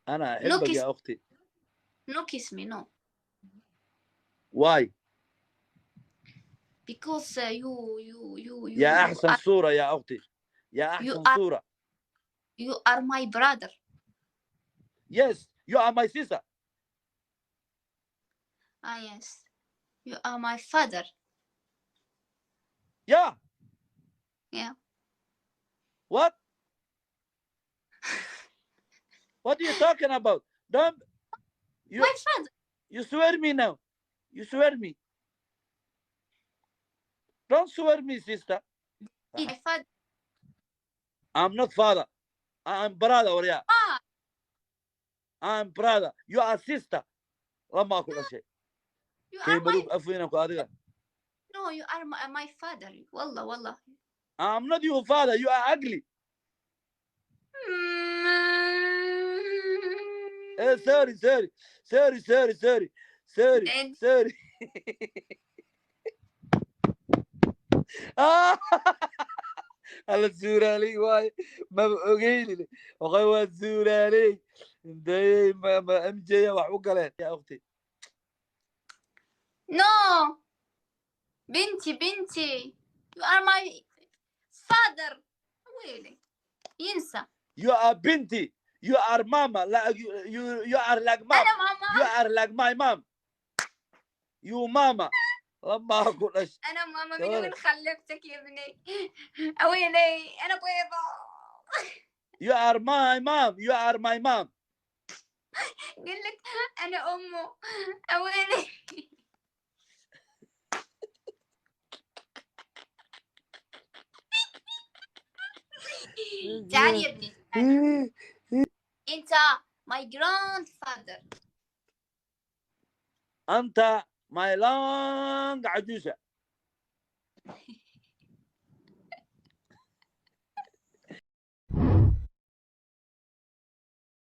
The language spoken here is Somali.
أنا No أحبك kiss. يا أختي. No kiss me. No. Why؟ Because you يا أحسن صورة يا أختي، يا أحسن صورة. you are my brother. Yes, you are my sister. Ah, yes. You are my father. Yeah. Yeah. What? What are you talking about? Don't you? My father. You swear me now. You swear me. Don't swear me, sister. My father. I'm not father. I'm brother or yeah. Ah. I'm brother. You are sister. لما أقول شيء. You كي are my. ملوك أفينك وهذا. No, you are my father. والله والله. I'm not your father. You are ugly. Sorry, sorry, sorry, sorry, sorry, sorry, sorry. على الزورالي واي ما بقولي وغوا الزورالي داي ما امجي وحوقلت يا اختي. No. بنتي. You are my father. ويلي ينسى. You are بنتي. You are mama. You are like mom. أنا ماما. You are like my mom. You mama. لما اقول أنا ماما من وين خلفتك يا ابني؟ ويلي أنا بيضة. You are my mom. You are my mom. قلت أنا أمه. ويلي. تعال يا ابني. أنت my grandfather. أنت my long عجوزة.